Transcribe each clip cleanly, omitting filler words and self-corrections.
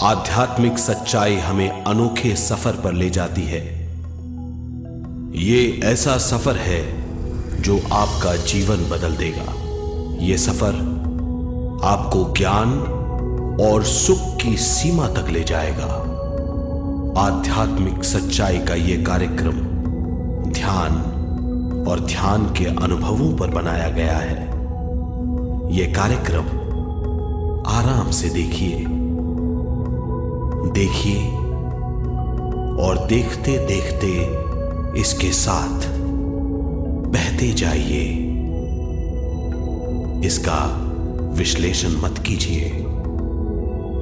आध्यात्मिक सच्चाई हमें अनोखे सफर पर ले जाती है। ये ऐसा सफर है जो आपका जीवन बदल देगा। ये सफर आपको ज्ञान और सुख की सीमा तक ले जाएगा। आध्यात्मिक सच्चाई का ये कार्यक्रम ध्यान और ध्यान के अनुभवों पर बनाया गया है। ये कार्यक्रम आराम से देखिए और देखते देखते इसके साथ बहते जाइए। इसका विश्लेषण मत कीजिए,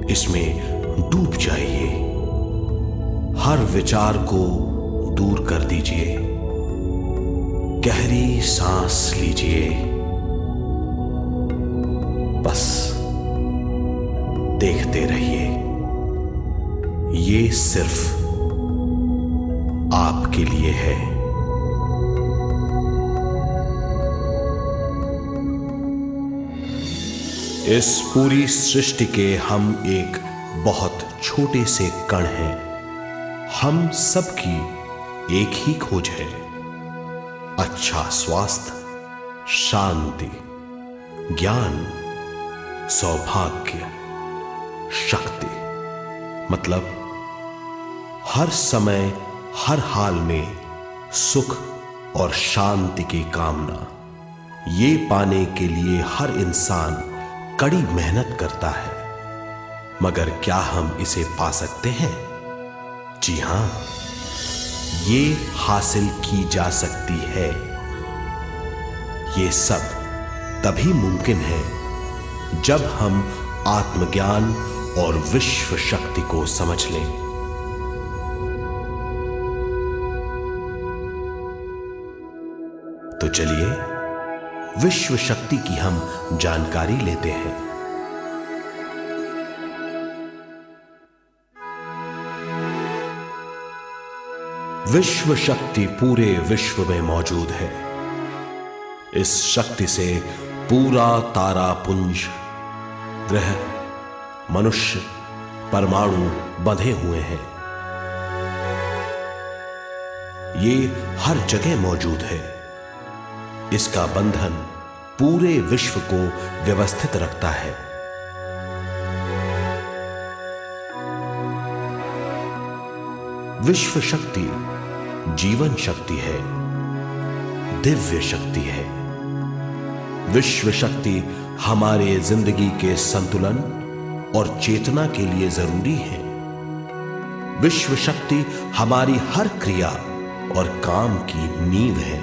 इसमें डूब जाइए। हर विचार को दूर कर दीजिए। गहरी सांस लीजिए। बस देखते रहिए। ये सिर्फ आपके लिए है। इस पूरी सृष्टि के हम एक बहुत छोटे से कण हैं। हम सबकी एक ही खोज है, अच्छा स्वास्थ्य, शांति, ज्ञान, सौभाग्य, शक्ति। मतलब हर समय हर हाल में सुख और शांति की कामना। ये पाने के लिए हर इंसान कड़ी मेहनत करता है, मगर क्या हम इसे पा सकते हैं? जी हां, ये हासिल की जा सकती है। ये सब तभी मुमकिन है जब हम आत्मज्ञान और विश्व शक्ति को समझ लें। तो चलिए विश्व शक्ति की हम जानकारी लेते हैं। विश्व शक्ति पूरे विश्व में मौजूद है। इस शक्ति से पूरा तारापुंज, ग्रह, मनुष्य, परमाणु बंधे हुए हैं। ये हर जगह मौजूद है। इसका बंधन पूरे विश्व को व्यवस्थित रखता है। विश्व शक्ति जीवन शक्ति है, दिव्य शक्ति है। विश्व शक्ति हमारे जिंदगी के संतुलन और चेतना के लिए जरूरी है। विश्व शक्ति हमारी हर क्रिया और काम की नींव है।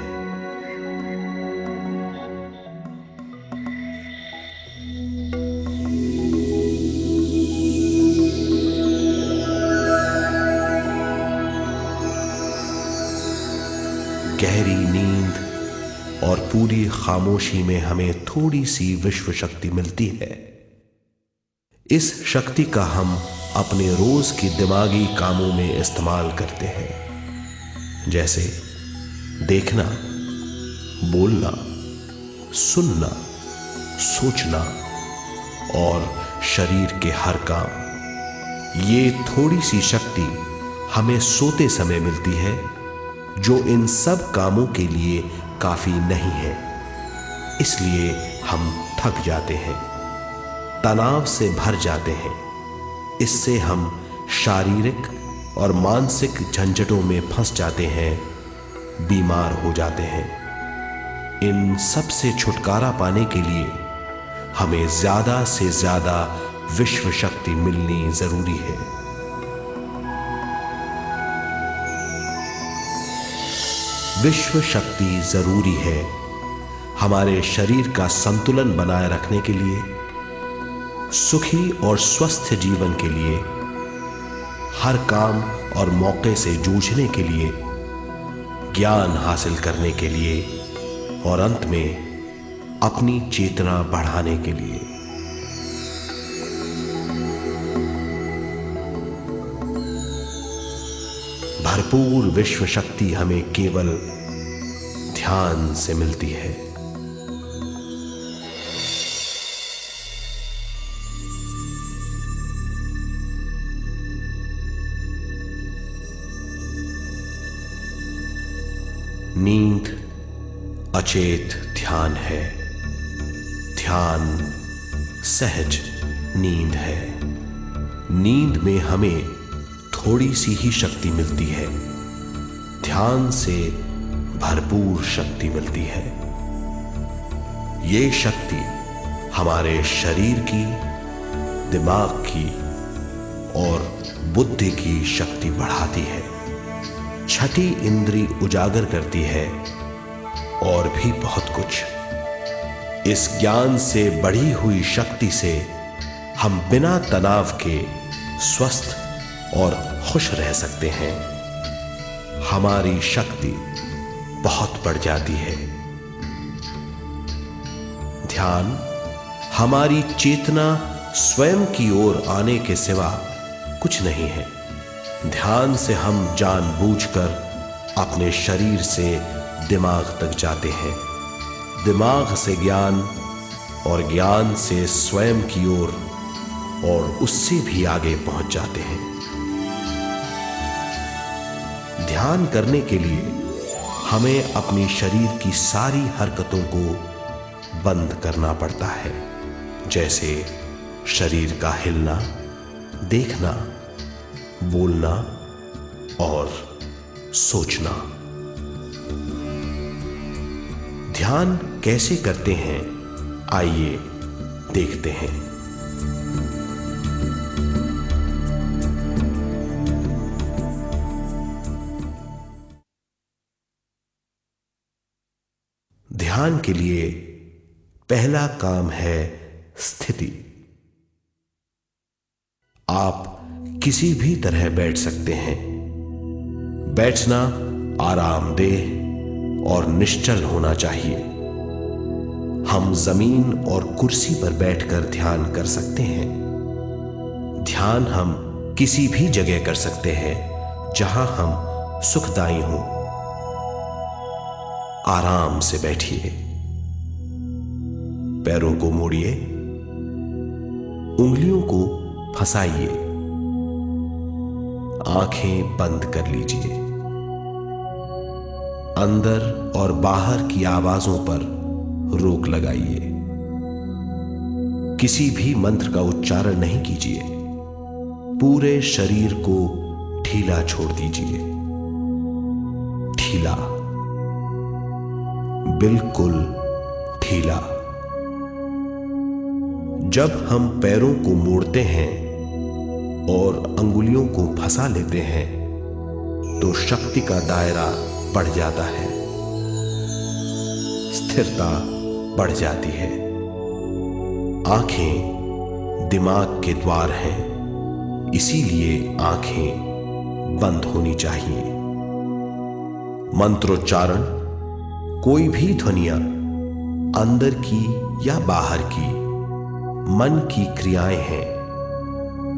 गहरी नींद और पूरी खामोशी में हमें थोड़ी सी विश्व शक्ति मिलती है। इस शक्ति का हम अपने रोज की दिमागी कामों में इस्तेमाल करते हैं, जैसे देखना, बोलना, सुनना, सोचना और शरीर के हर काम। ये थोड़ी सी शक्ति हमें सोते समय मिलती है, जो इन सब कामों के लिए काफी नहीं है। इसलिए हम थक जाते हैं, तनाव से भर जाते हैं। इससे हम शारीरिक और मानसिक झंझटों में फंस जाते हैं, बीमार हो जाते हैं। इन सब से छुटकारा पाने के लिए हमें ज्यादा से ज्यादा विश्व शक्ति मिलनी जरूरी है। विश्व शक्ति जरूरी है हमारे शरीर का संतुलन बनाए रखने के लिए, सुखी और स्वस्थ जीवन के लिए, हर काम और मौके से जूझने के लिए, ज्ञान हासिल करने के लिए और अंत में अपनी चेतना बढ़ाने के लिए। भरपूर विश्व शक्ति हमें केवल ध्यान से मिलती है। नींद अचेत ध्यान है, ध्यान सहज नींद है। नींद में हमें थोड़ी सी ही शक्ति मिलती है, ध्यान से भरपूर शक्ति मिलती है। ये शक्ति हमारे शरीर की, दिमाग की और बुद्धि की शक्ति बढ़ाती है, छठी इंद्री उजागर करती है और भी बहुत कुछ। इस ज्ञान से बढ़ी हुई शक्ति से हम बिना तनाव के स्वस्थ और खुश रह सकते हैं। हमारी शक्ति बहुत बढ़ जाती है। ध्यान हमारी चेतना स्वयं की ओर आने के सिवा कुछ नहीं है। ध्यान से हम जानबूझकर अपने शरीर से दिमाग तक जाते हैं, दिमाग से ज्ञान और ज्ञान से स्वयं की ओर और उससे भी आगे पहुंच जाते हैं। ध्यान करने के लिए हमें अपनी शरीर की सारी हरकतों को बंद करना पड़ता है, जैसे शरीर का हिलना, देखना, बोलना और सोचना। ध्यान कैसे करते हैं, आइए देखते हैं। ध्यान के लिए पहला काम है स्थिति। आप किसी भी तरह बैठ सकते हैं। बैठना आरामदेह और निश्चल होना चाहिए। हम जमीन और कुर्सी पर बैठकर ध्यान कर सकते हैं। ध्यान हम किसी भी जगह कर सकते हैं जहां हम सुखदायी हों। आराम से बैठिए, पैरों को मोड़िए, उंगलियों को फंसाइए, आंखें बंद कर लीजिए। अंदर और बाहर की आवाजों पर रोक लगाइए। किसी भी मंत्र का उच्चारण नहीं कीजिए। पूरे शरीर को ढीला छोड़ दीजिए। ढीला, बिल्कुल ढीला। जब हम पैरों को मोड़ते हैं और अंगुलियों को फंसा लेते हैं तो शक्ति का दायरा बढ़ जाता है, स्थिरता बढ़ जाती है। आंखें दिमाग के द्वार हैं, इसीलिए आंखें बंद होनी चाहिए। मंत्रोच्चारण, कोई भी ध्वनियां अंदर की या बाहर की मन की क्रियाएं हैं,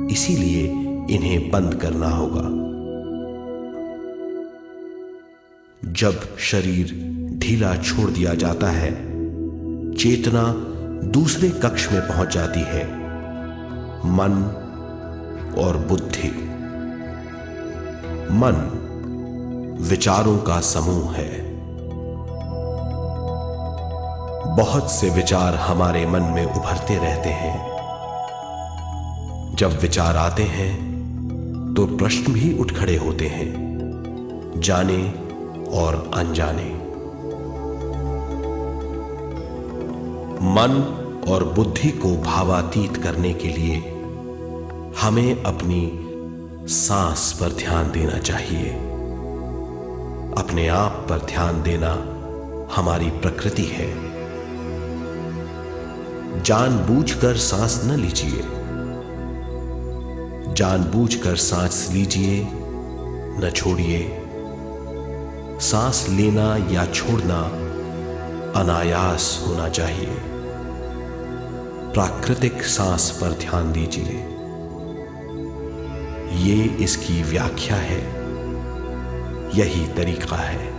इसीलिए इन्हें बंद करना होगा। जब शरीर ढीला छोड़ दिया जाता है, चेतना दूसरे कक्ष में पहुंच जाती है। मन और बुद्धि। मन विचारों का समूह है। बहुत से विचार हमारे मन में उभरते रहते हैं। जब विचार आते हैं तो प्रश्न भी उठ खड़े होते हैं, जाने और अनजाने। मन और बुद्धि को भावातीत करने के लिए हमें अपनी सांस पर ध्यान देना चाहिए। अपने आप पर ध्यान देना हमारी प्रकृति है। जानबूझकर सांस न लीजिए। जानबूझकर सांस लीजिए, न छोड़िए। सांस लेना या छोड़ना अनायास होना चाहिए। प्राकृतिक सांस पर ध्यान दीजिए। ये इसकी व्याख्या है, यही तरीका है।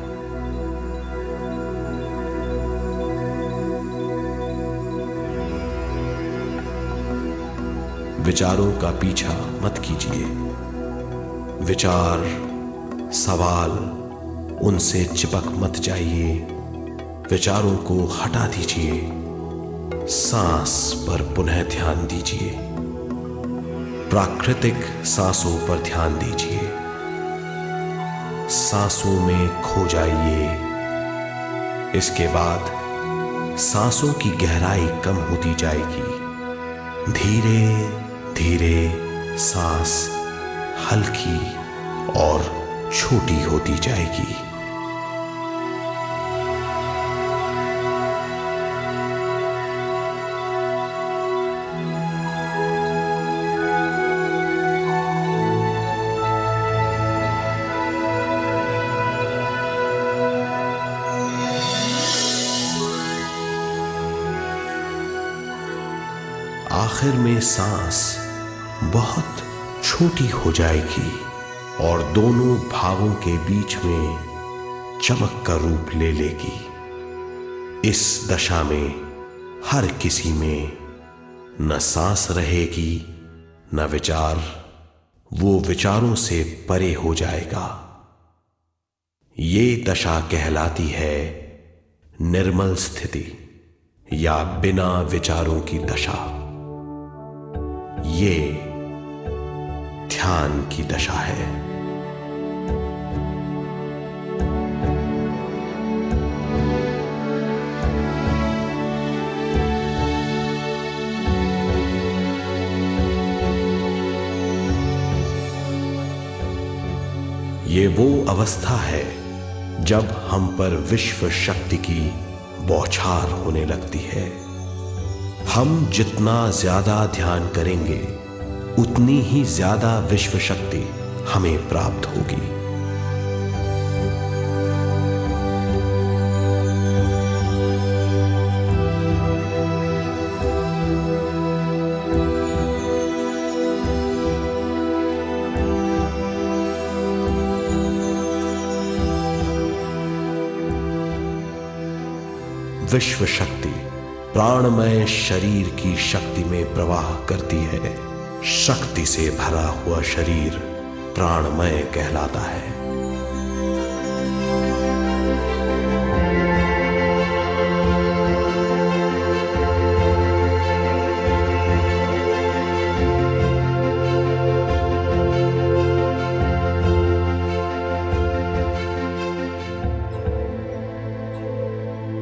विचारों का पीछा मत कीजिए। विचार, सवाल उनसे चिपक मत जाइए, विचारों को हटा दीजिए, सांस पर पुनः ध्यान दीजिए, प्राकृतिक सांसों पर ध्यान दीजिए, सांसों में खो जाइए। इसके बाद सांसों की गहराई कम होती जाएगी, धीरे धीरे सांस हल्की और छोटी होती जाएगी। आखिर में सांस बहुत छोटी हो जाएगी और दोनों भावों के बीच में चमक का रूप ले लेगी। इस दशा में हर किसी में न सांस रहेगी न विचार, वो विचारों से परे हो जाएगा। ये दशा कहलाती है निर्मल स्थिति या बिना विचारों की दशा। ये ध्यान की दशा है। ये वो अवस्था है जब हम पर विश्व शक्ति की बौछार होने लगती है। हम जितना ज्यादा ध्यान करेंगे उतनी ही ज्यादा विश्व शक्ति हमें प्राप्त होगी। विश्व शक्ति प्राणमय शरीर की शक्ति में प्रवाह करती है। शक्ति से भरा हुआ शरीर प्राणमय कहलाता है।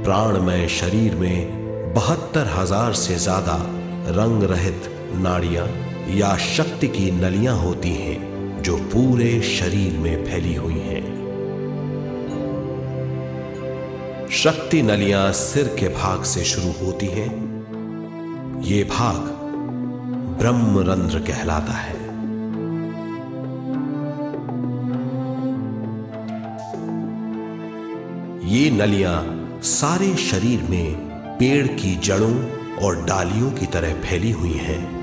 प्राणमय शरीर में 72,000 से ज्यादा रंग रहित नाड़ियां या शक्ति की नलियां होती हैं जो पूरे शरीर में फैली हुई हैं। शक्ति नलियां सिर के भाग से शुरू होती हैं। ये भाग ब्रह्मरंध्र कहलाता है। ये नलियां सारे शरीर में पेड़ की जड़ों और डालियों की तरह फैली हुई हैं।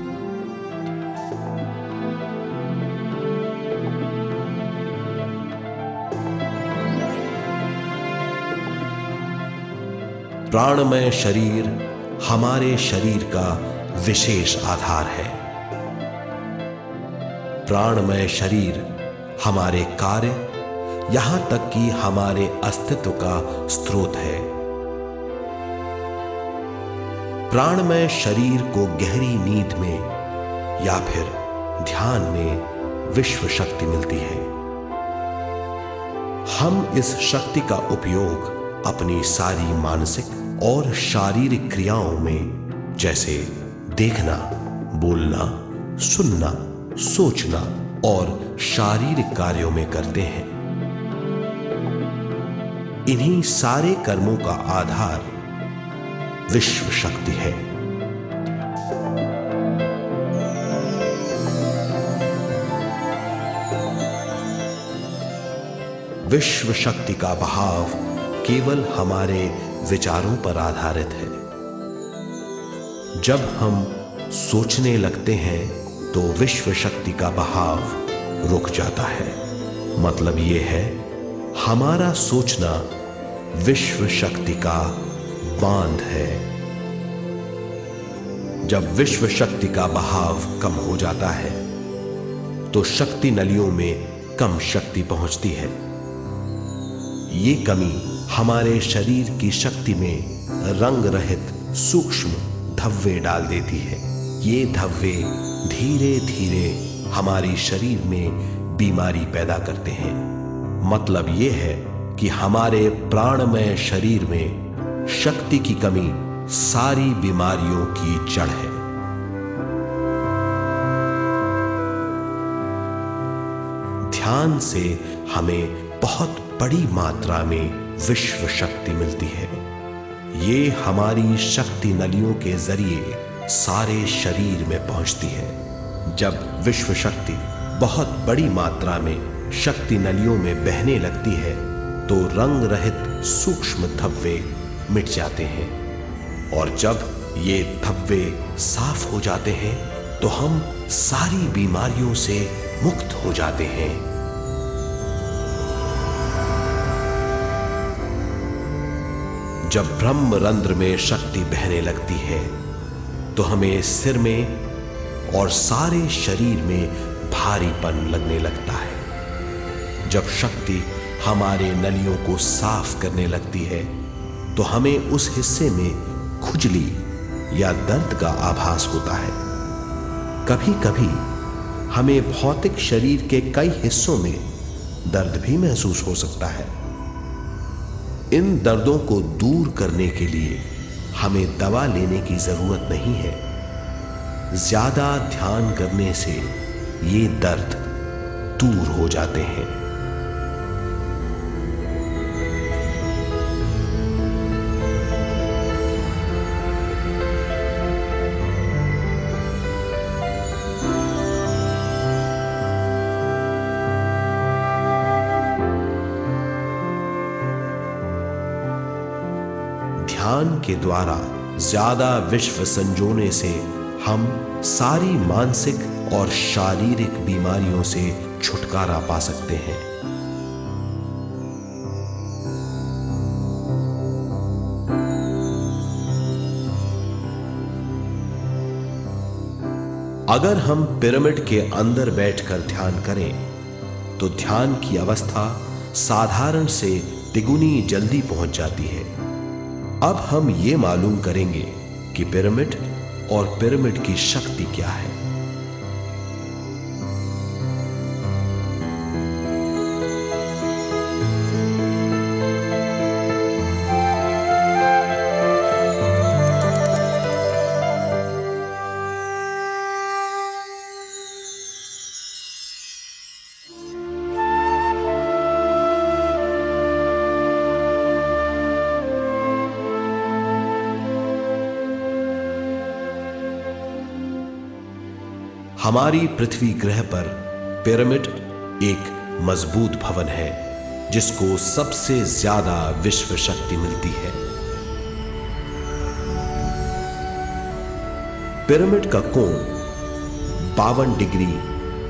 प्राणमय शरीर हमारे शरीर का विशेष आधार है। प्राणमय शरीर हमारे कार्य, यहां तक कि हमारे अस्तित्व का स्रोत है। प्राणमय शरीर को गहरी नींद में या फिर ध्यान में विश्व शक्ति मिलती है। हम इस शक्ति का उपयोग अपनी सारी मानसिक और शारीरिक क्रियाओं में, जैसे देखना, बोलना, सुनना, सोचना और शारीरिक कार्यों में करते हैं। इन्हीं सारे कर्मों का आधार विश्व शक्ति है। विश्व शक्ति का बहाव केवल हमारे विचारों पर आधारित है। जब हम सोचने लगते हैं तो विश्व शक्ति का बहाव रुक जाता है। मतलब यह है, हमारा सोचना विश्व शक्ति का बांध है। जब विश्व शक्ति का बहाव कम हो जाता है तो शक्ति नलियों में कम शक्ति पहुंचती है। ये कमी हमारे शरीर की शक्ति में रंग रहित सूक्ष्म धब्बे डाल देती है। ये धब्बे धीरे धीरे हमारे शरीर में बीमारी पैदा करते हैं। मतलब ये है कि हमारे प्राणमय शरीर में शक्ति की कमी सारी बीमारियों की जड़ है। ध्यान से हमें बहुत बड़ी मात्रा में विश्व शक्ति मिलती है। ये हमारी शक्ति नलियों के जरिए सारे शरीर में पहुंचती है। जब विश्व शक्ति बहुत बड़ी मात्रा में शक्ति नलियों में बहने लगती है तो रंग रहित सूक्ष्म धब्बे मिट जाते हैं, और जब ये धब्बे साफ हो जाते हैं तो हम सारी बीमारियों से मुक्त हो जाते हैं। जब ब्रह्म रंध्र में शक्ति बहने लगती है तो हमें सिर में और सारे शरीर में भारीपन लगने लगता है। जब शक्ति हमारे नलियों को साफ करने लगती है तो हमें उस हिस्से में खुजली या दर्द का आभास होता है। कभी कभी हमें भौतिक शरीर के कई हिस्सों में दर्द भी महसूस हो सकता है। इन दर्दों को दूर करने के लिए हमें दवा लेने की जरूरत नहीं है। ज्यादा ध्यान करने से ये दर्द दूर हो जाते हैं। ध्यान के द्वारा ज्यादा विश्व संजोने से हम सारी मानसिक और शारीरिक बीमारियों से छुटकारा पा सकते हैं। अगर हम पिरामिड के अंदर बैठकर ध्यान करें तो ध्यान की अवस्था साधारण से तिगुनी जल्दी पहुंच जाती है। अब हम ये मालूम करेंगे कि पिरामिड और पिरामिड की शक्ति क्या है। हमारी पृथ्वी ग्रह पर पिरामिड एक मजबूत भवन है जिसको सबसे ज्यादा विश्व शक्ति मिलती है। पिरामिड का कोण 52 डिग्री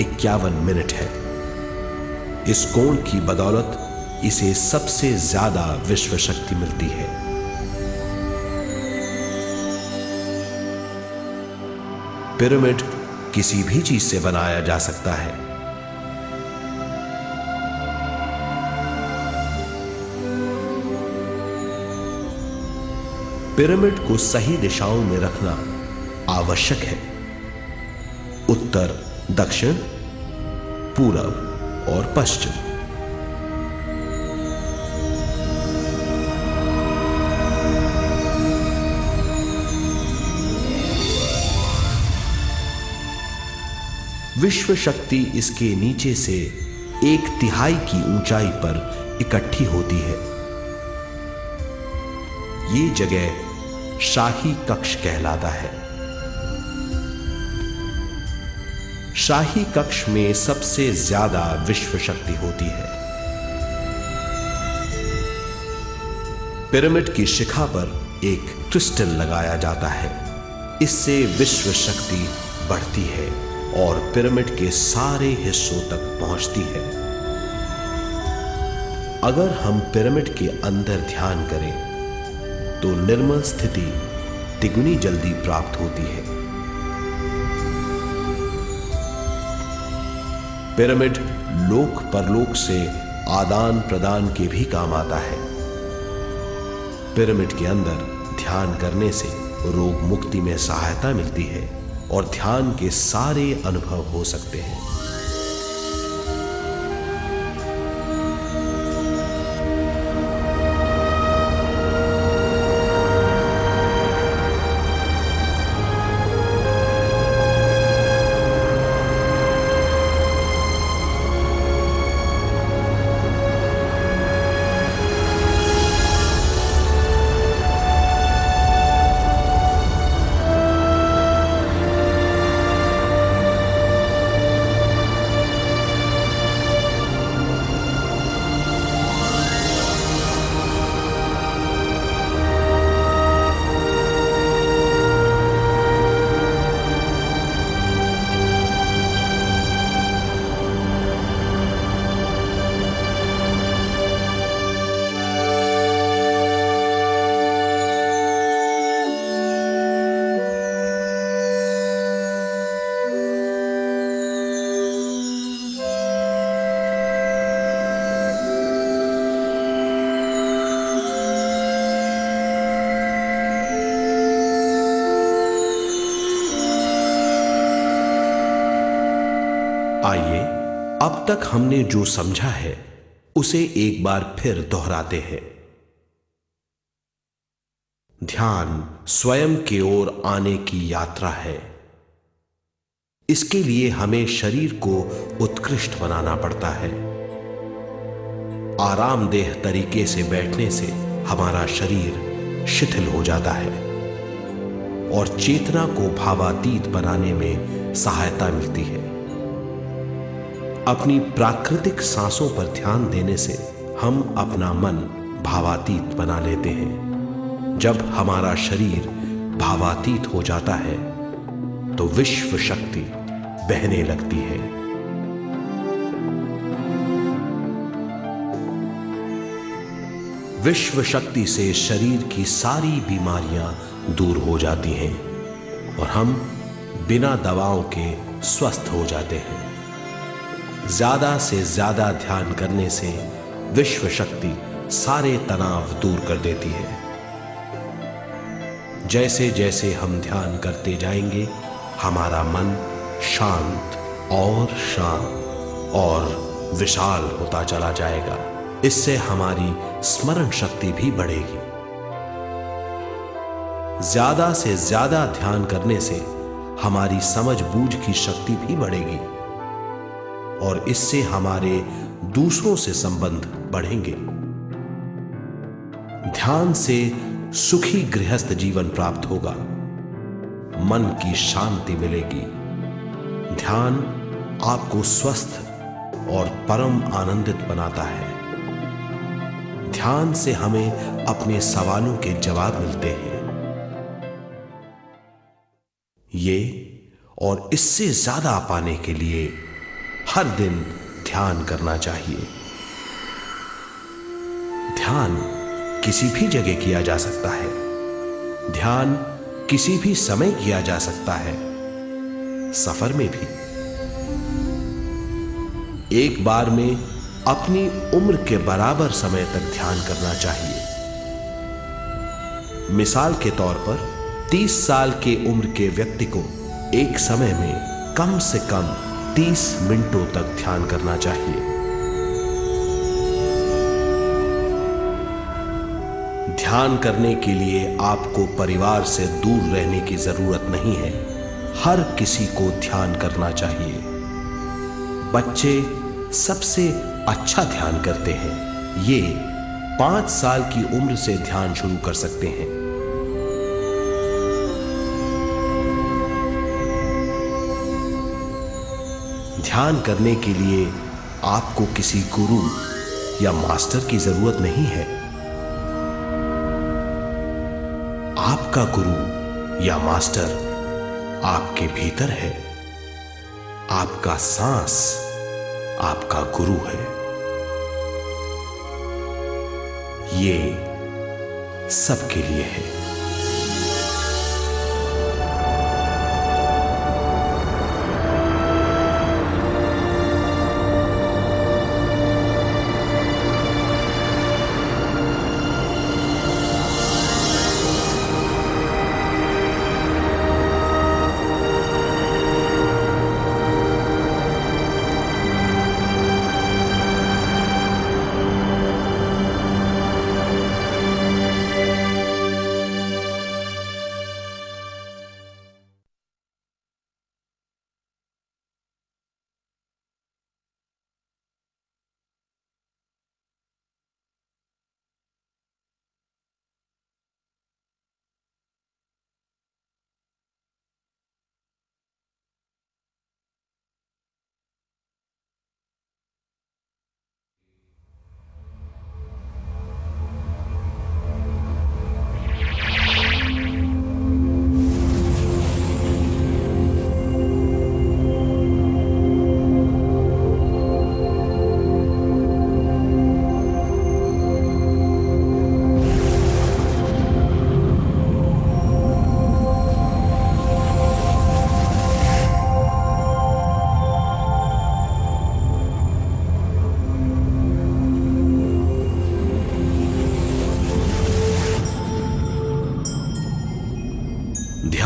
51 मिनट है। इस कोण की बदौलत इसे सबसे ज्यादा विश्व शक्ति मिलती है। पिरामिड किसी भी चीज से बनाया जा सकता है। पिरामिड को सही दिशाओं में रखना आवश्यक है। उत्तर, दक्षिण, पूरब और पश्चिम। विश्व शक्ति इसके नीचे से 1/3 की ऊंचाई पर इकट्ठी होती है। ये जगह शाही कक्ष कहलाता है। शाही कक्ष में सबसे ज्यादा विश्व शक्ति होती है। पिरामिड की शिखा पर एक क्रिस्टल लगाया जाता है। इससे विश्व शक्ति बढ़ती है और पिरामिड के सारे हिस्सों तक पहुंचती है। अगर हम पिरामिड के अंदर ध्यान करें तो निर्मल स्थिति तिगुनी जल्दी प्राप्त होती है। पिरामिड लोक परलोक से आदान प्रदान के भी काम आता है। पिरामिड के अंदर ध्यान करने से रोग मुक्ति में सहायता मिलती है और ध्यान के सारे अनुभव हो सकते हैं। आइए अब तक हमने जो समझा है उसे एक बार फिर दोहराते हैं। ध्यान स्वयं की ओर आने की यात्रा है। इसके लिए हमें शरीर को उत्कृष्ट बनाना पड़ता है। आरामदेह तरीके से बैठने से हमारा शरीर शिथिल हो जाता है और चेतना को भावातीत बनाने में सहायता मिलती है। अपनी प्राकृतिक सांसों पर ध्यान देने से हम अपना मन भावातीत बना लेते हैं। जब हमारा शरीर भावातीत हो जाता है तो विश्व शक्ति बहने लगती है। विश्व शक्ति से शरीर की सारी बीमारियां दूर हो जाती हैं और हम बिना दवाओं के स्वस्थ हो जाते हैं। ज्यादा से ज्यादा ध्यान करने से विश्व शक्ति सारे तनाव दूर कर देती है। जैसे जैसे हम ध्यान करते जाएंगे हमारा मन शांत और विशाल होता चला जाएगा। इससे हमारी स्मरण शक्ति भी बढ़ेगी। ज्यादा से ज्यादा ध्यान करने से हमारी समझ बूझ की शक्ति भी बढ़ेगी और इससे हमारे दूसरों से संबंध बढ़ेंगे। ध्यान से सुखी गृहस्थ जीवन प्राप्त होगा, मन की शांति मिलेगी। ध्यान आपको स्वस्थ और परम आनंदित बनाता है। ध्यान से हमें अपने सवालों के जवाब मिलते हैं। ये और इससे ज्यादा पाने के लिए हर दिन ध्यान करना चाहिए। ध्यान किसी भी जगह किया जा सकता है। ध्यान किसी भी समय किया जा सकता है, सफर में भी। एक बार में अपनी उम्र के बराबर समय तक ध्यान करना चाहिए। मिसाल के तौर पर 30 साल के उम्र के व्यक्ति को एक समय में कम से कम 30 मिनटों तक ध्यान करना चाहिए। ध्यान करने के लिए आपको परिवार से दूर रहने की जरूरत नहीं है। हर किसी को ध्यान करना चाहिए। बच्चे सबसे अच्छा ध्यान करते हैं। ये 5 साल की उम्र से ध्यान शुरू कर सकते हैं। ध्यान करने के लिए आपको किसी गुरु या मास्टर की जरूरत नहीं है। आपका गुरु या मास्टर आपके भीतर है। आपका सांस आपका गुरु है। ये सबके लिए है।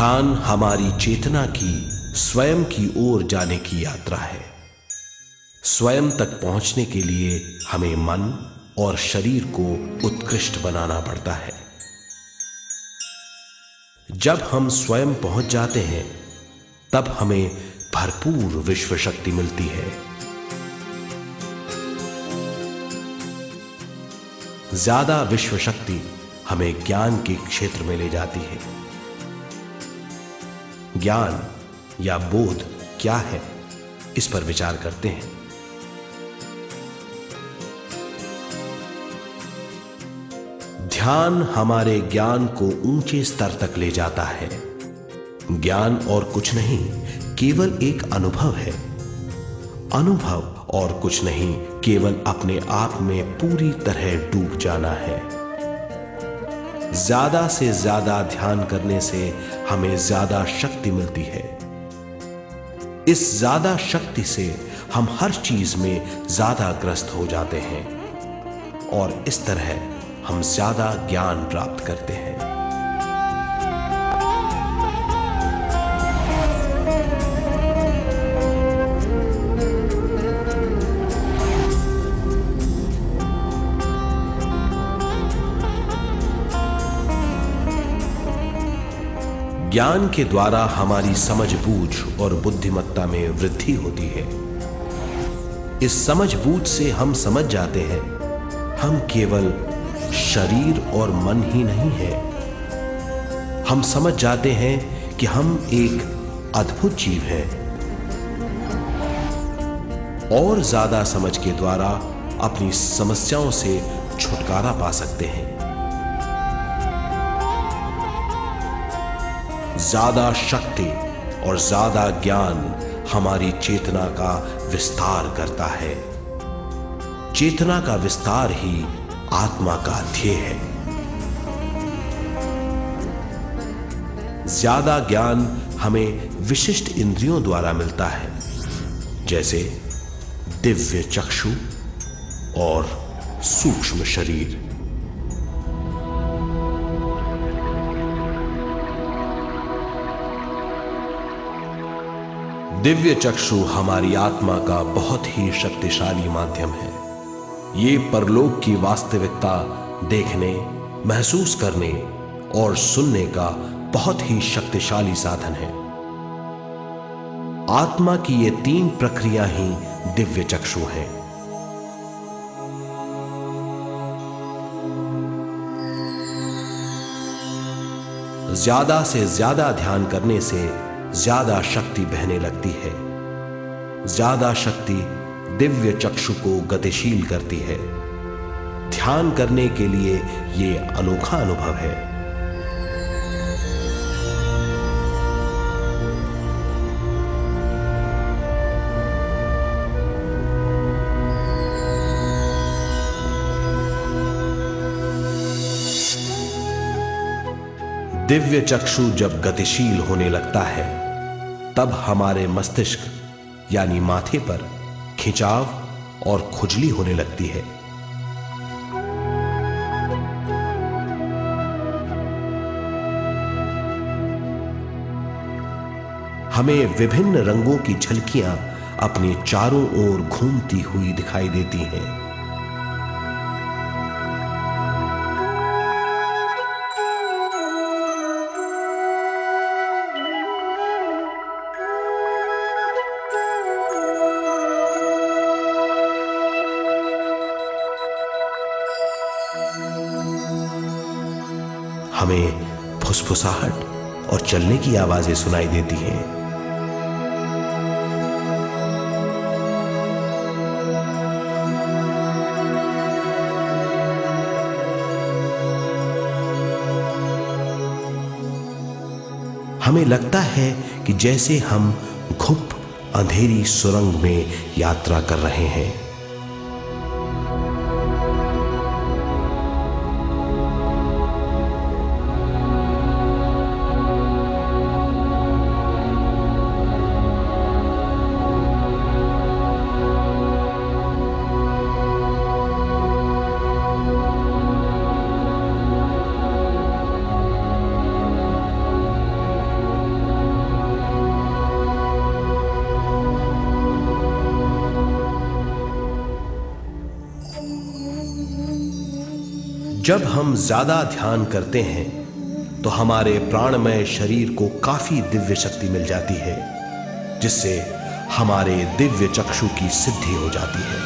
ध्यान हमारी चेतना की स्वयं की ओर जाने की यात्रा है। स्वयं तक पहुंचने के लिए हमें मन और शरीर को उत्कृष्ट बनाना पड़ता है। जब हम स्वयं पहुंच जाते हैं तब हमें भरपूर विश्व शक्ति मिलती है। ज्यादा विश्व शक्ति हमें ज्ञान के क्षेत्र में ले जाती है। ज्ञान या बोध क्या है, इस पर विचार करते हैं। ध्यान हमारे ज्ञान को ऊंचे स्तर तक ले जाता है। ज्ञान और कुछ नहीं, केवल एक अनुभव है। अनुभव और कुछ नहीं, केवल अपने आप में पूरी तरह डूब जाना है। ज्यादा से ज्यादा ध्यान करने से हमें ज्यादा शक्ति मिलती है। इस ज्यादा शक्ति से हम हर चीज में ज्यादा ग्रस्त हो जाते हैं और इस तरह हम ज्यादा ज्ञान प्राप्त करते हैं। ज्ञान के द्वारा हमारी समझ बूझ और बुद्धिमत्ता में वृद्धि होती है। इस समझ बूझ से हम समझ जाते हैं हम केवल शरीर और मन ही नहीं है। हम समझ जाते हैं कि हम एक अद्भुत जीव हैं। और ज्यादा समझ के द्वारा अपनी समस्याओं से छुटकारा पा सकते हैं। ज्यादा शक्ति और ज्यादा ज्ञान हमारी चेतना का विस्तार करता है। चेतना का विस्तार ही आत्मा का ध्येय है। ज्यादा ज्ञान हमें विशिष्ट इंद्रियों द्वारा मिलता है, जैसे दिव्य चक्षु और सूक्ष्म शरीर। दिव्य चक्षु हमारी आत्मा का बहुत ही शक्तिशाली माध्यम है। ये परलोक की वास्तविकता देखने, महसूस करने और सुनने का बहुत ही शक्तिशाली साधन है। आत्मा की ये तीन प्रक्रिया ही दिव्य चक्षु हैं। ज्यादा से ज्यादा ध्यान करने से ज्यादा शक्ति बहने लगती है। ज्यादा शक्ति दिव्य चक्षु को गतिशील करती है। ध्यान करने के लिए यह अनोखा अनुभव है। दिव्य चक्षु जब गतिशील होने लगता है तब हमारे मस्तिष्क यानी माथे पर खिंचाव और खुजली होने लगती है। हमें विभिन्न रंगों की झलकियां अपने चारों ओर घूमती हुई दिखाई देती हैं। हमें फुसफुसाहट और चलने की आवाजें सुनाई देती हैं। हमें लगता है कि जैसे हम घुप अंधेरी सुरंग में यात्रा कर रहे हैं। जब हम ज्यादा ध्यान करते हैं तो हमारे प्राणमय शरीर को काफी दिव्य शक्ति मिल जाती है, जिससे हमारे दिव्य चक्षु की सिद्धि हो जाती है।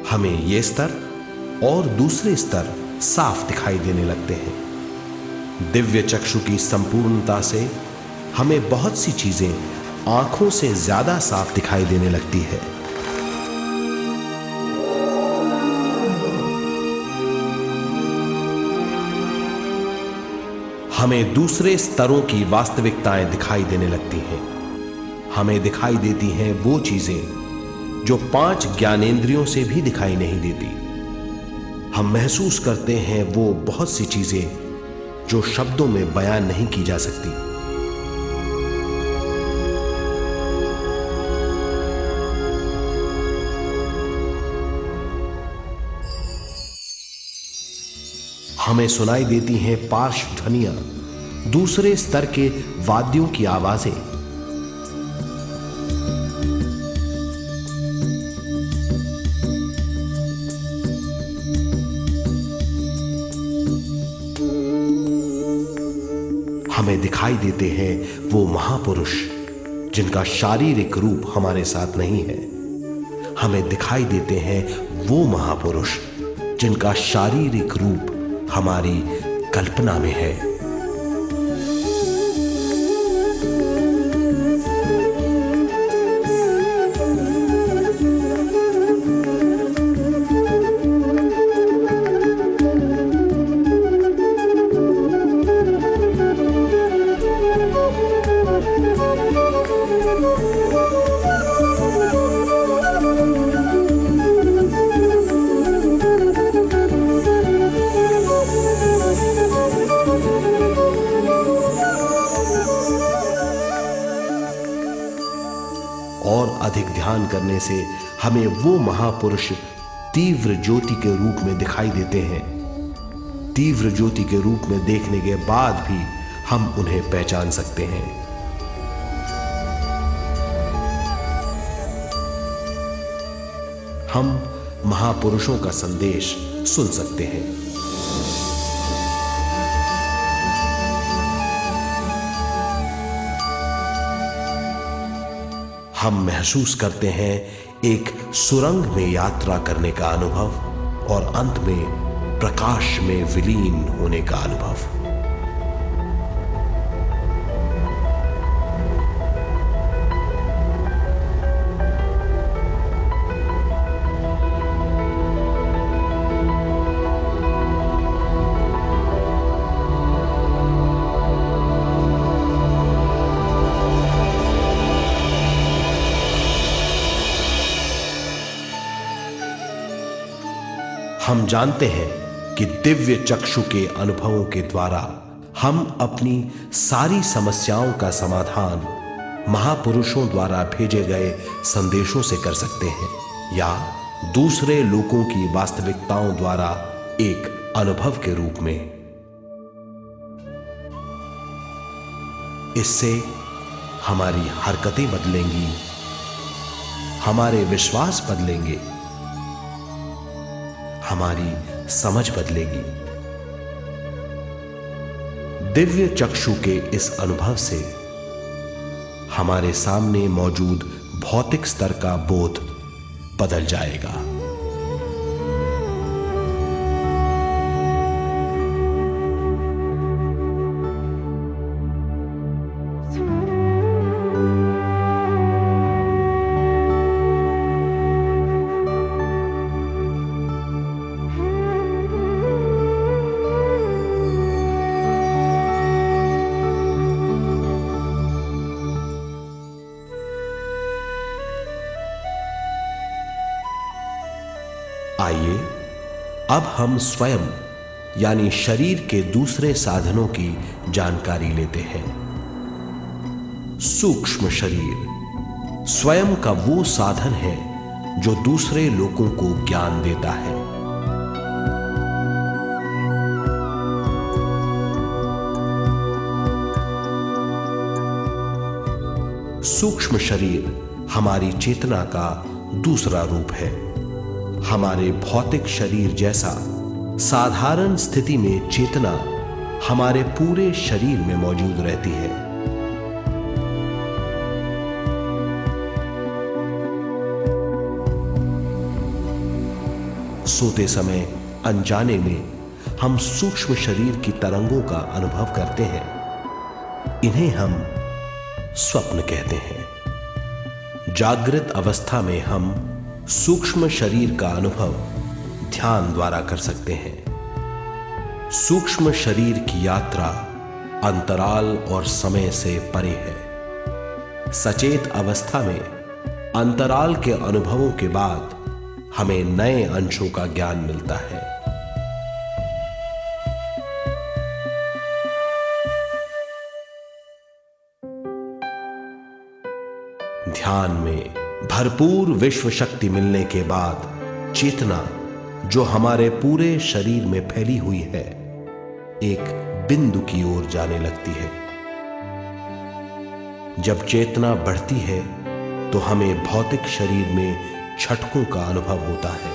हमें ये स्तर और दूसरे स्तर साफ दिखाई देने लगते हैं। दिव्य चक्षु की संपूर्णता से हमें बहुत सी चीजें आंखों से ज्यादा साफ दिखाई देने लगती है। हमें दूसरे स्तरों की वास्तविकताएं दिखाई देने लगती हैं। हमें दिखाई देती हैं वो चीजें जो 5 ज्ञानेंद्रियों से भी दिखाई नहीं देती। हम महसूस करते हैं वो बहुत सी चीजें जो शब्दों में बयान नहीं की जा सकती। हमें सुनाई देती हैं पार्श्व ध्वनियां, दूसरे स्तर के वाद्यों की आवाजें। हमें दिखाई देते हैं वो महापुरुष जिनका शारीरिक रूप हमारे साथ नहीं है। हमें दिखाई देते हैं वो महापुरुष जिनका शारीरिक रूप हमारी कल्पना में है। और अधिक ध्यान करने से हमें वो महापुरुष तीव्र ज्योति के रूप में दिखाई देते हैं। तीव्र ज्योति के रूप में देखने के बाद भी हम उन्हें पहचान सकते हैं। हम महापुरुषों का संदेश सुन सकते हैं। हम महसूस करते हैं एक सुरंग में यात्रा करने का अनुभव और अंत में प्रकाश में विलीन होने का अनुभव। हम जानते हैं कि दिव्य चक्षु के अनुभवों के द्वारा हम अपनी सारी समस्याओं का समाधान महापुरुषों द्वारा भेजे गए संदेशों से कर सकते हैं या दूसरे लोगों की वास्तविकताओं द्वारा एक अनुभव के रूप में। इससे हमारी हरकतें बदलेंगी, हमारे विश्वास बदलेंगे, हमारी समझ बदलेगी। दिव्य चक्षु के इस अनुभव से हमारे सामने मौजूद भौतिक स्तर का बोध बदल जाएगा। आइए अब हम स्वयं यानी शरीर के दूसरे साधनों की जानकारी लेते हैं। सूक्ष्म शरीर स्वयं का वो साधन है जो दूसरे लोगों को ज्ञान देता है। सूक्ष्म शरीर हमारी चेतना का दूसरा रूप है। हमारे भौतिक शरीर जैसा साधारण स्थिति में चेतना हमारे पूरे शरीर में मौजूद रहती है। सोते समय अनजाने में हम सूक्ष्म शरीर की तरंगों का अनुभव करते हैं। इन्हें हम स्वप्न कहते हैं। जागृत अवस्था में हम सूक्ष्म शरीर का अनुभव ध्यान द्वारा कर सकते हैं। सूक्ष्म शरीर की यात्रा अंतराल और समय से परे है। सचेत अवस्था में अंतराल के अनुभवों के बाद हमें नए अंशों का ज्ञान मिलता है। ध्यान में भरपूर विश्व शक्ति मिलने के बाद चेतना जो हमारे पूरे शरीर में फैली हुई है एक बिंदु की ओर जाने लगती है। जब चेतना बढ़ती है तो हमें भौतिक शरीर में झटकों का अनुभव होता है।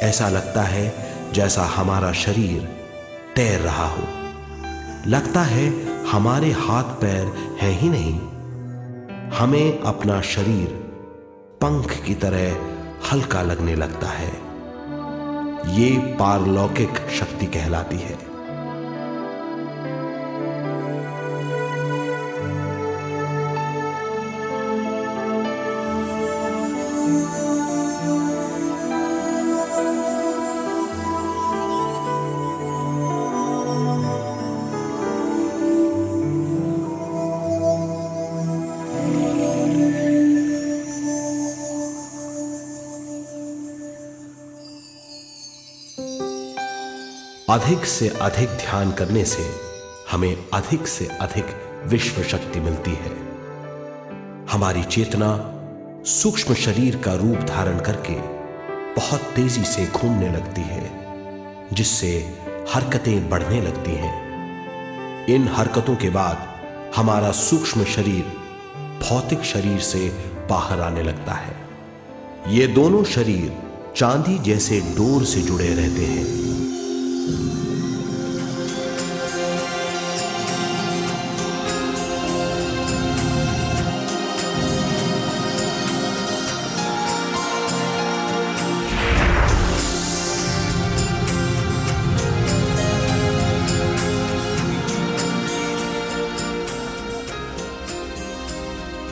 ऐसा लगता है जैसा हमारा शरीर तैर रहा हो। लगता है हमारे हाथ पैर हैं ही नहीं। हमें अपना शरीर पंख की तरह हल्का लगने लगता है। ये पारलौकिक शक्ति कहलाती है। अधिक से अधिक ध्यान करने से हमें अधिक से अधिक विश्व शक्ति मिलती है। हमारी चेतना सूक्ष्म शरीर का रूप धारण करके बहुत तेजी से घूमने लगती है, जिससे हरकतें बढ़ने लगती हैं। इन हरकतों के बाद हमारा सूक्ष्म शरीर भौतिक शरीर से बाहर आने लगता है। ये दोनों शरीर चांदी जैसे डोर से जुड़े रहते हैं।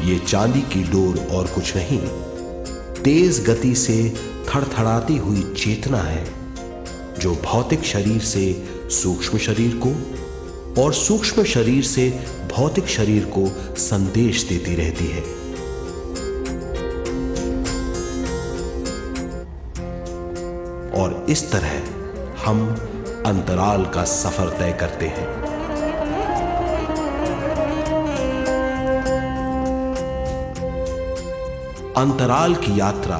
ये चांदी की डोर और कुछ नहीं, तेज गति से थड़थड़ाती हुई चेतना है, जो भौतिक शरीर से सूक्ष्म शरीर को और सूक्ष्म शरीर से भौतिक शरीर को संदेश देती रहती है। और इस तरह हम अंतराल का सफर तय करते हैं। अंतराल की यात्रा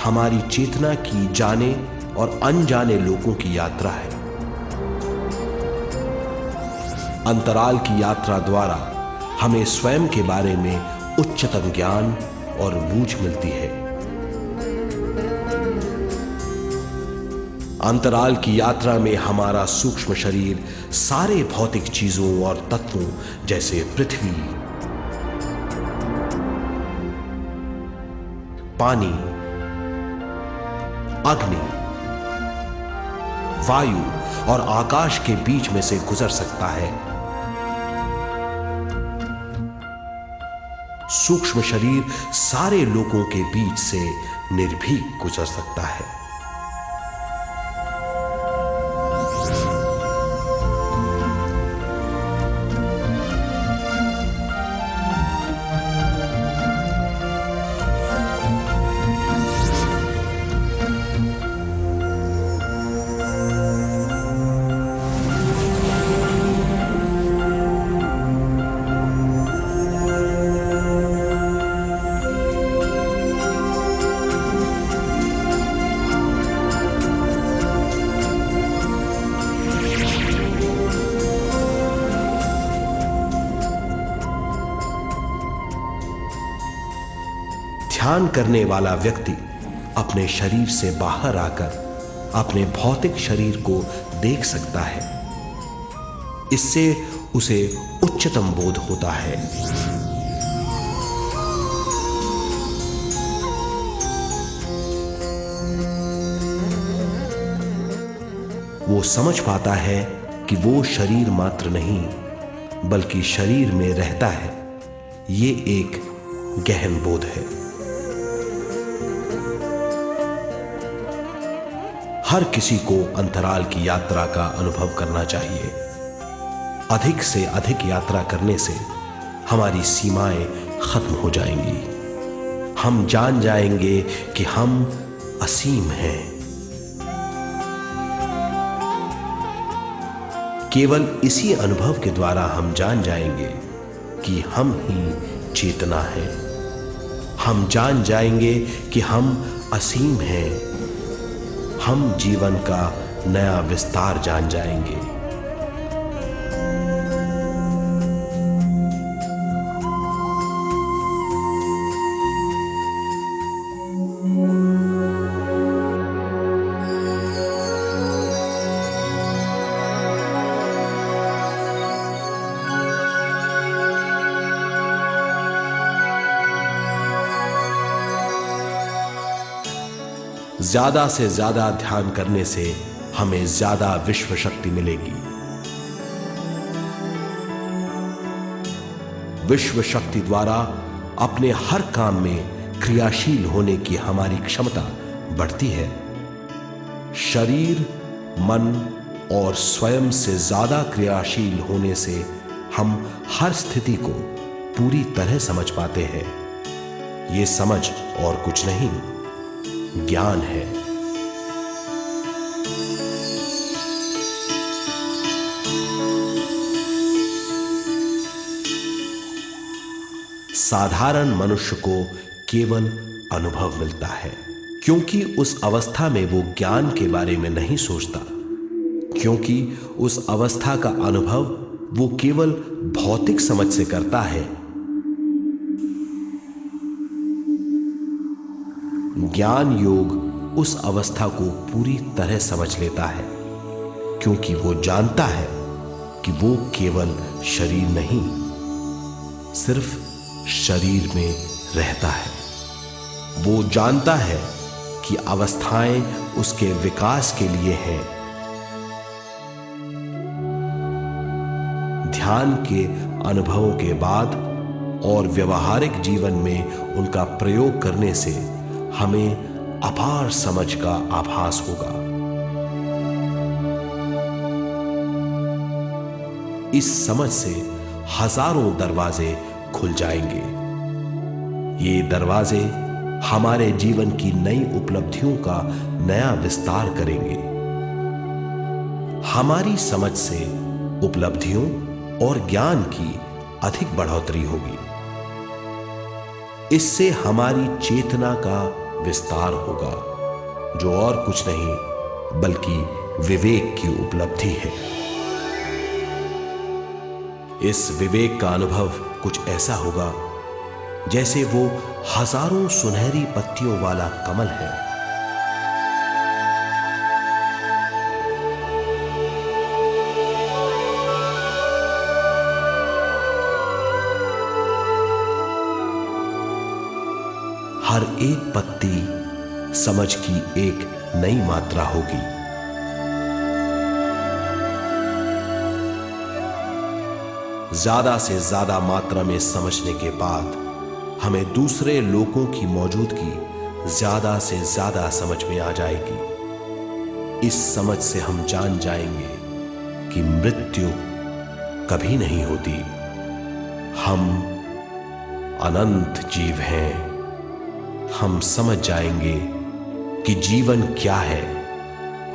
हमारी चेतना की जाने और अनजाने लोगों की यात्रा है। अंतराल की यात्रा द्वारा हमें स्वयं के बारे में उच्चतम ज्ञान और बूझ मिलती है। अंतराल की यात्रा में हमारा सूक्ष्म शरीर सारे भौतिक चीजों और तत्वों जैसे पृथ्वी, पानी, अग्नि, वायु और आकाश के बीच में से गुजर सकता है। सूक्ष्म शरीर सारे लोगों के बीच से निर्भीक गुजर सकता है। ध्यान करने वाला व्यक्ति अपने शरीर से बाहर आकर अपने भौतिक शरीर को देख सकता है। इससे उसे उच्चतम बोध होता है। वो समझ पाता है कि वो शरीर मात्र नहीं बल्कि शरीर में रहता है। ये एक गहन बोध है। हर किसी को अंतराल की यात्रा का अनुभव करना चाहिए। अधिक से अधिक यात्रा करने से हमारी सीमाएं खत्म हो जाएंगी। हम जान जाएंगे कि हम असीम हैं। केवल इसी अनुभव के द्वारा हम जान जाएंगे कि हम ही चेतना हैं। हम जान जाएंगे कि हम असीम हैं। हम जीवन का नया विस्तार जान जाएंगे। ज्यादा से ज्यादा ध्यान करने से हमें ज्यादा विश्व शक्ति मिलेगी। विश्व शक्ति द्वारा अपने हर काम में क्रियाशील होने की हमारी क्षमता बढ़ती है। शरीर, मन और स्वयं से ज्यादा क्रियाशील होने से हम हर स्थिति को पूरी तरह समझ पाते हैं। ये समझ और कुछ नहीं, ज्ञान है। साधारण मनुष्य को केवल अनुभव मिलता है, क्योंकि उस अवस्था में वो ज्ञान के बारे में नहीं सोचता, क्योंकि उस अवस्था का अनुभव वो केवल भौतिक समझ से करता है। ज्ञान योग उस अवस्था को पूरी तरह समझ लेता है, क्योंकि वो जानता है कि वो केवल शरीर नहीं, सिर्फ शरीर में रहता है। वो जानता है कि अवस्थाएं उसके विकास के लिए हैं। ध्यान के अनुभवों के बाद और व्यवहारिक जीवन में उनका प्रयोग करने से हमें अपार समझ का आभास होगा। इस समझ से हजारों दरवाजे खुल जाएंगे। ये दरवाजे हमारे जीवन की नई उपलब्धियों का नया विस्तार करेंगे। हमारी समझ से उपलब्धियों और ज्ञान की अधिक बढ़ोतरी होगी। इससे हमारी चेतना का विस्तार होगा, जो और कुछ नहीं बल्कि विवेक की उपलब्धि है। इस विवेक का अनुभव कुछ ऐसा होगा जैसे वो हजारों सुनहरी पत्तियों वाला कमल है। हर एक पत्ती समझ की एक नई मात्रा होगी। ज्यादा से ज्यादा मात्रा में समझने के बाद हमें दूसरे लोगों की मौजूदगी ज्यादा से ज्यादा समझ में आ जाएगी। इस समझ से हम जान जाएंगे कि मृत्यु कभी नहीं होती। हम अनंत जीव हैं। हम समझ जाएंगे कि जीवन क्या है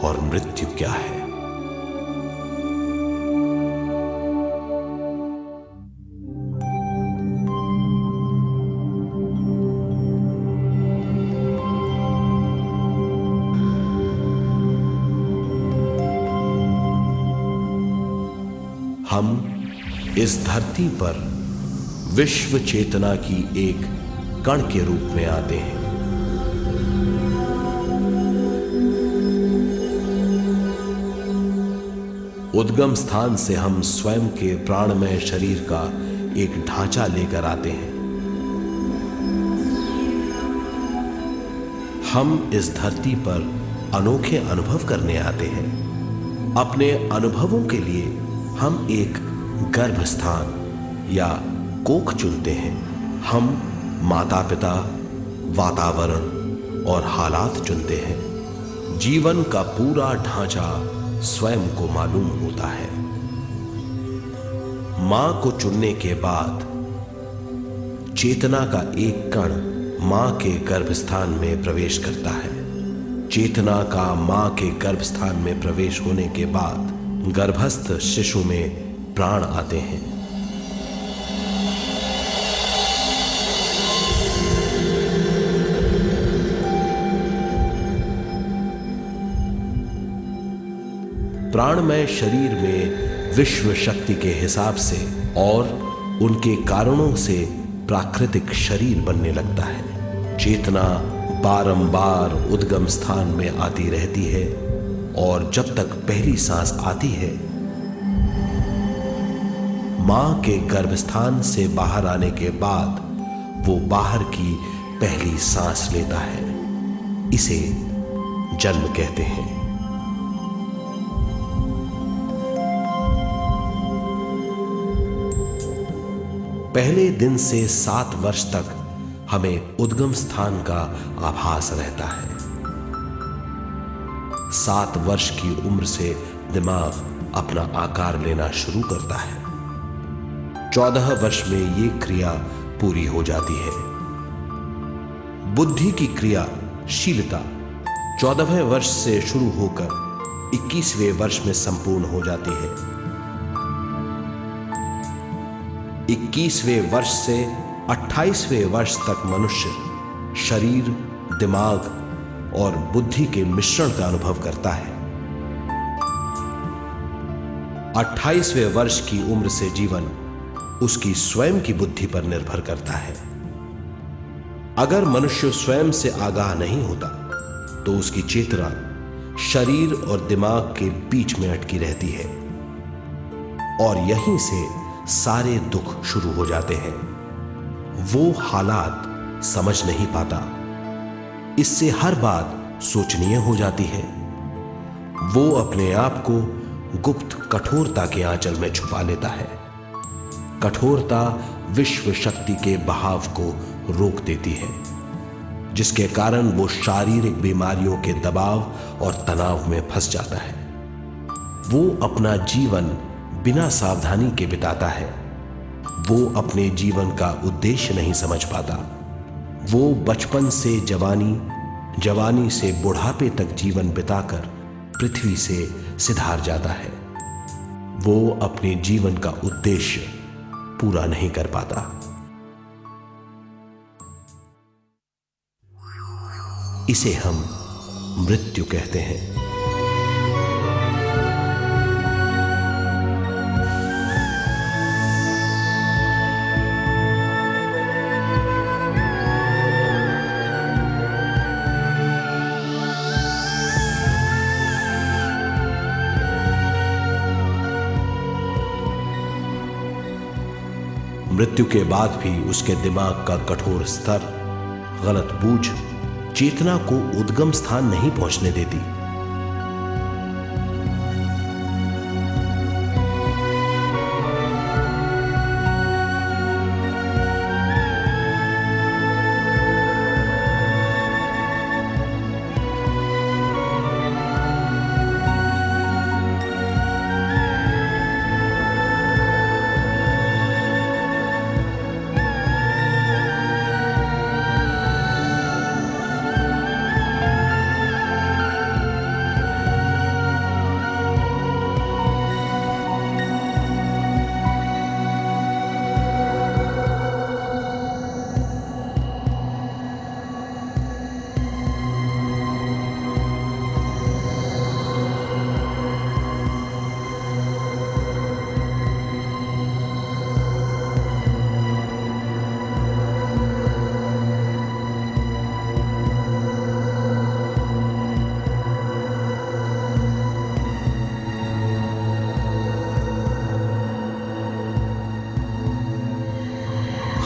और मृत्यु क्या है। हम इस धरती पर विश्व चेतना की एक कण के रूप में आते हैं। उद्गम स्थान से हम स्वयं के प्राणमय शरीर का एक ढांचा लेकर आते हैं। हम इस धरती पर अनोखे अनुभव करने आते हैं। अपने अनुभवों के लिए हम एक गर्भस्थान या कोख चुनते हैं। हम माता पिता, वातावरण और हालात चुनते हैं। जीवन का पूरा ढांचा स्वयं को मालूम होता है। मां को चुनने के बाद चेतना का एक कण मां के गर्भस्थान में प्रवेश करता है। चेतना का मां के गर्भस्थान में प्रवेश होने के बाद गर्भस्थ शिशु में प्राण आते हैं। प्राणमय शरीर में विश्व शक्ति के हिसाब से और उनके कारणों से प्राकृतिक शरीर बनने लगता है। चेतना बारंबार उद्गम स्थान में आती रहती है और जब तक पहली सांस आती है, मां के गर्भस्थान से बाहर आने के बाद वो बाहर की पहली सांस लेता है। इसे जन्म कहते हैं। पहले दिन से 7 वर्ष तक हमें उद्गम स्थान का आभास रहता है। 7 वर्ष की उम्र से दिमाग अपना आकार लेना शुरू करता है। 14 वर्ष में यह क्रिया पूरी हो जाती है। बुद्धि की क्रियाशीलता 14वें वर्ष से शुरू होकर 21वें वर्ष में संपूर्ण हो जाती है। 21वें वर्ष से 28वें वर्ष तक मनुष्य शरीर, दिमाग और बुद्धि के मिश्रण का अनुभव करता है। 28वें वर्ष की उम्र से जीवन उसकी स्वयं की बुद्धि पर निर्भर करता है। अगर मनुष्य स्वयं से आगाह नहीं होता तो उसकी चेतना शरीर और दिमाग के बीच में अटकी रहती है और यहीं से सारे दुख शुरू हो जाते हैं। वो हालात समझ नहीं पाता, इससे हर बात सोचनीय हो जाती है। वो अपने आप को गुप्त कठोरता के आंचल में छुपा लेता है। कठोरता विश्व शक्ति के बहाव को रोक देती है, जिसके कारण वो शारीरिक बीमारियों के दबाव और तनाव में फंस जाता है। वो अपना जीवन बिना सावधानी के बिताता है। वो अपने जीवन का उद्देश्य नहीं समझ पाता। वो बचपन से जवानी, जवानी से बुढ़ापे तक जीवन बिताकर पृथ्वी से सिधार जाता है। वो अपने जीवन का उद्देश्य पूरा नहीं कर पाता। इसे हम मृत्यु कहते हैं। मृत्यु के बाद भी उसके दिमाग का कठोर स्तर, गलत बूझ चेतना को उद्गम स्थान नहीं पहुंचने देती।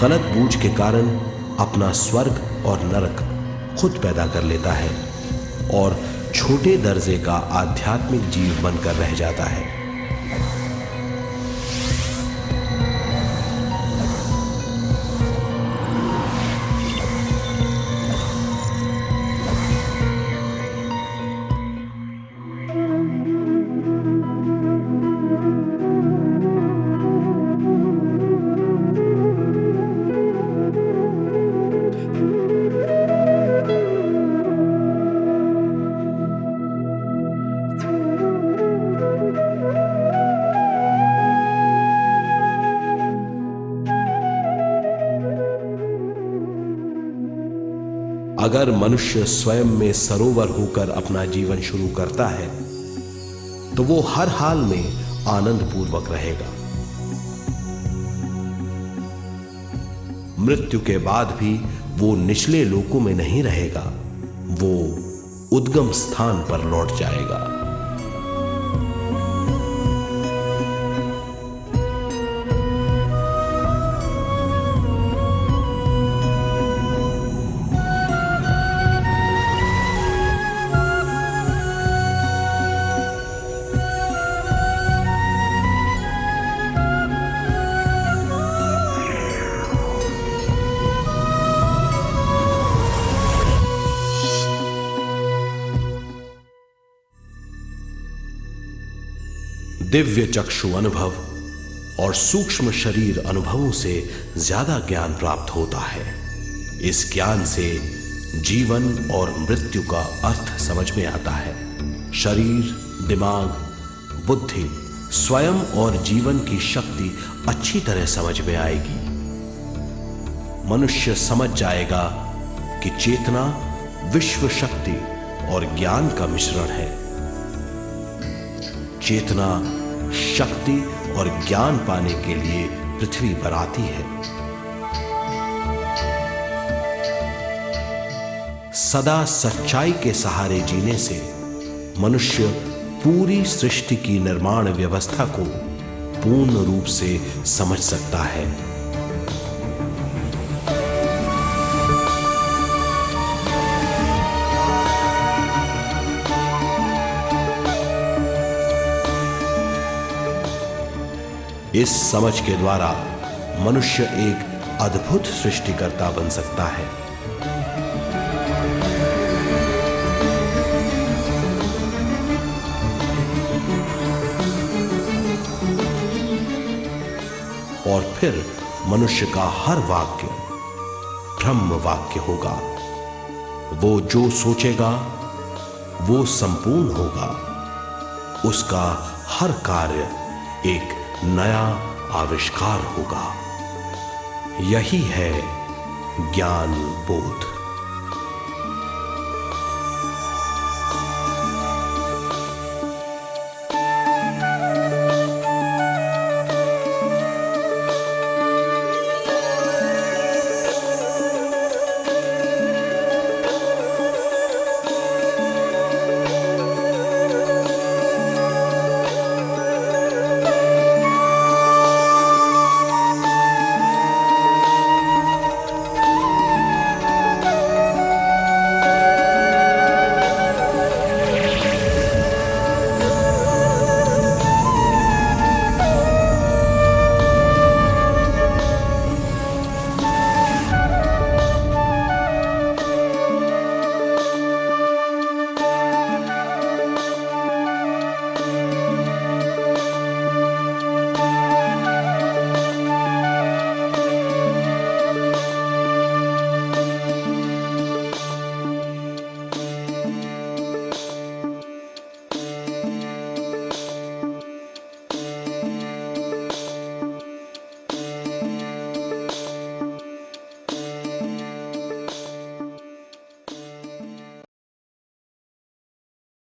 गलत बूझ के कारण अपना स्वर्ग और नरक खुद पैदा कर लेता है और छोटे दर्जे का आध्यात्मिक जीव बनकर रह जाता है। अगर मनुष्य स्वयं में सरोवर होकर अपना जीवन शुरू करता है तो वो हर हाल में आनंद पूर्वक रहेगा। मृत्यु के बाद भी वो निचले लोकों में नहीं रहेगा, वो उद्गम स्थान पर लौट जाएगा। दिव्य चक्षु अनुभव और सूक्ष्म शरीर अनुभवों से ज्यादा ज्ञान प्राप्त होता है। इस ज्ञान से जीवन और मृत्यु का अर्थ समझ में आता है। शरीर, दिमाग, बुद्धि, स्वयं और जीवन की शक्ति अच्छी तरह समझ में आएगी। मनुष्य समझ जाएगा कि चेतना विश्व शक्ति और ज्ञान का मिश्रण है। चेतना शक्ति और ज्ञान पाने के लिए पृथ्वी पर आती है। सदा सच्चाई के सहारे जीने से मनुष्य पूरी सृष्टि की निर्माण व्यवस्था को पूर्ण रूप से समझ सकता है। इस समझ के द्वारा मनुष्य एक अद्भुत सृष्टिकर्ता बन सकता है। और फिर मनुष्य का हर वाक्य ब्रह्म वाक्य होगा। वो जो सोचेगा वो संपूर्ण होगा। उसका हर कार्य एक नया आविष्कार होगा। यही है ज्ञान बोध।